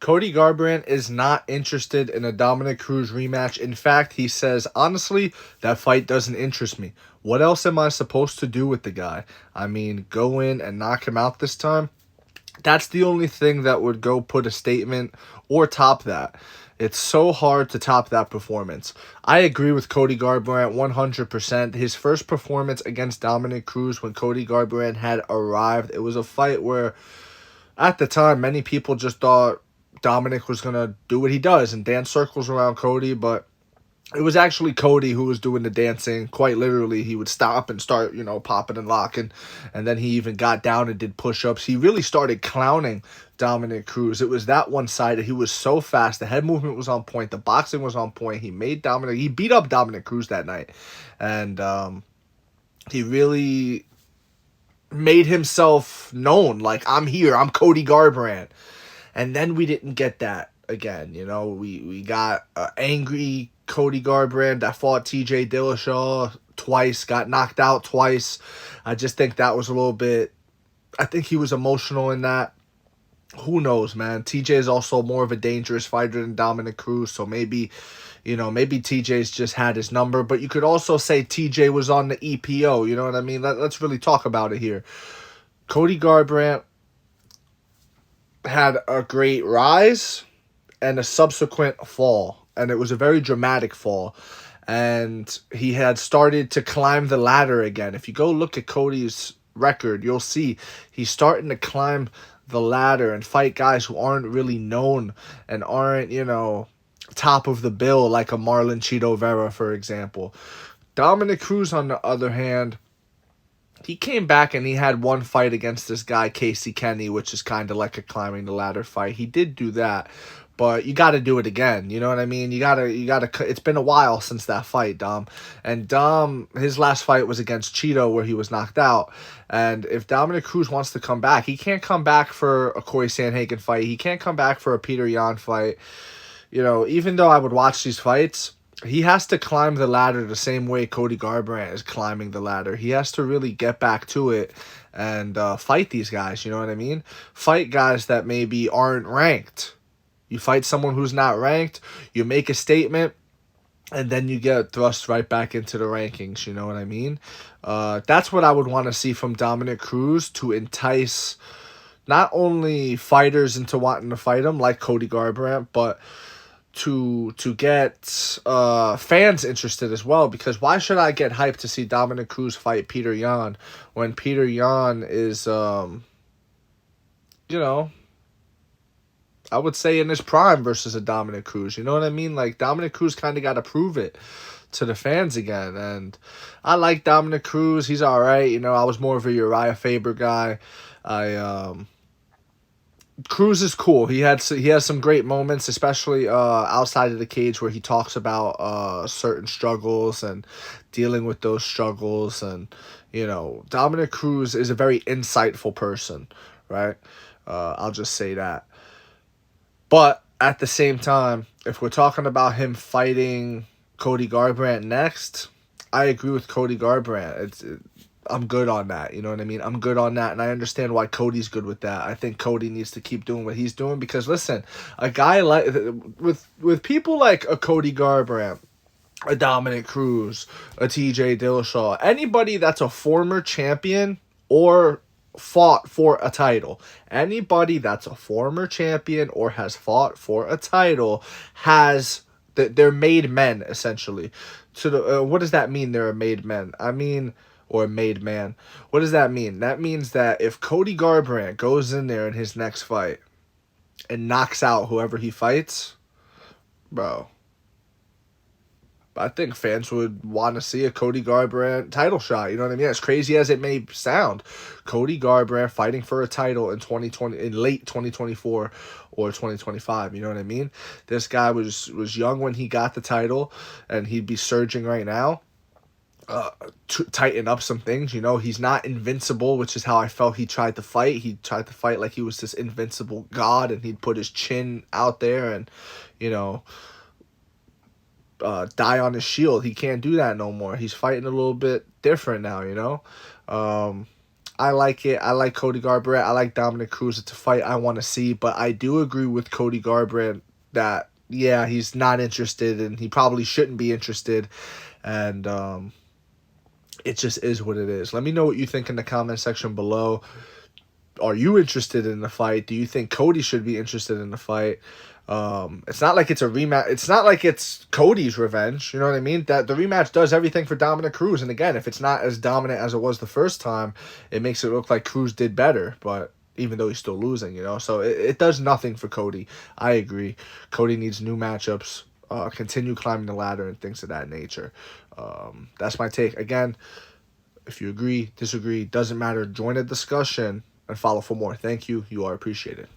Cody Garbrandt is not interested in a Dominick Cruz rematch. In fact, he says, honestly, that fight doesn't interest me. What else am I supposed to do with the guy? I mean, go in and knock him out this time? That's the only thing that would go put a statement or top that. It's so hard to top that performance. I agree with Cody Garbrandt 100%. His first performance against Dominick Cruz when Cody Garbrandt had arrived, it was a fight where at the time many people just thought Dominic was going to do what he does and dance circles around Cody, but it was actually Cody who was doing the dancing. Quite literally, he would stop and start, popping and locking. And then he even got down and did push-ups. He really started clowning Dominick Cruz. It was that one-sided. He was so fast. The head movement was on point. The boxing was on point. He beat up Dominick Cruz that night. And he really made himself known. Like, I'm here. I'm Cody Garbrandt. And then we didn't get that again. We got angry Cody Garbrandt that fought TJ Dillashaw twice, got knocked out twice. I just think that was a little bit, I think he was emotional in that. Who knows, man? TJ is also more of a dangerous fighter than Dominick Cruz, so maybe TJ's just had his number. But you could also say TJ was on the EPO, you know what I mean? Let's really talk about it here. Cody Garbrandt had a great rise and a subsequent fall. And it was a very dramatic fall. And he had started to climb the ladder again. If you go look at Cody's record, you'll see he's starting to climb the ladder and fight guys who aren't really known and aren't, top of the bill like a Marlon Chito Vera, for example. Dominick Cruz, on the other hand, he came back and he had one fight against this guy, Casey Kenny, which is kind of like a climbing the ladder fight. He did do that. But you got to do it again. You know what I mean? You got to. It's been a while since that fight, Dom. And Dom, his last fight was against Cheeto where he was knocked out. And if Dominick Cruz wants to come back, he can't come back for a Corey Sandhagen fight. He can't come back for a Peter Yan fight. Even though I would watch these fights, he has to climb the ladder the same way Cody Garbrandt is climbing the ladder. He has to really get back to it and fight these guys. You know what I mean? Fight guys that maybe aren't ranked. You fight someone who's not ranked, you make a statement, and then you get thrust right back into the rankings. You know what I mean? That's what I would want to see from Dominick Cruz to entice not only fighters into wanting to fight him, like Cody Garbrandt, but to get fans interested as well. Because why should I get hyped to see Dominick Cruz fight Peter Yan when Peter Yan is, I would say in his prime versus a Dominick Cruz. You know what I mean? Like, Dominick Cruz kind of got to prove it to the fans again. And I like Dominick Cruz. He's all right. I was more of a Uriah Faber guy. Cruz is cool. He has some great moments, especially outside of the cage where he talks about certain struggles and dealing with those struggles. And, Dominick Cruz is a very insightful person, right? I'll just say that. But at the same time, if we're talking about him fighting Cody Garbrandt next, I agree with Cody Garbrandt. I'm good on that. You know what I mean? I'm good on that, and I understand why Cody's good with that. I think Cody needs to keep doing what he's doing because, listen, a guy like with people like a Cody Garbrandt, a Dominick Cruz, a TJ Dillashaw, anybody that's a former champion or fought for a title. Anybody that's a former champion or has fought for a title they're made men, essentially. What does that mean? They're a made men. Or a made man. What does that mean? That means that if Cody Garbrandt goes in there in his next fight and knocks out whoever he fights, bro, I think fans would want to see a Cody Garbrandt title shot. You know what I mean? As crazy as it may sound, Cody Garbrandt fighting for a title in late 2024 or 2025. You know what I mean? This guy was young when he got the title, and he'd be surging right now. To tighten up some things. He's not invincible, which is how I felt he tried to fight. He tried to fight like he was this invincible god, and he'd put his chin out there and, die on his shield. He can't do that no more. He's fighting a little bit different now, I like it. I like Cody Garbrandt. I like Dominick Cruz. It's a fight I want to see, but I do agree with Cody Garbrandt that, yeah, he's not interested and he probably shouldn't be interested. And it just is what it is. Let me know what you think in the comment section below. Are you interested in the fight? Do you think Cody should be interested in the fight? It's not like it's a rematch. It's not like it's Cody's revenge. You know what I mean? That the rematch does everything for Dominick Cruz. And again, if it's not as dominant as it was the first time, it makes it look like Cruz did better. But even though he's still losing, so it does nothing for Cody. I agree. Cody needs new matchups. Continue climbing the ladder and things of that nature. That's my take. Again, if you agree, disagree, doesn't matter. Join a discussion and follow for more. Thank you. You are appreciated.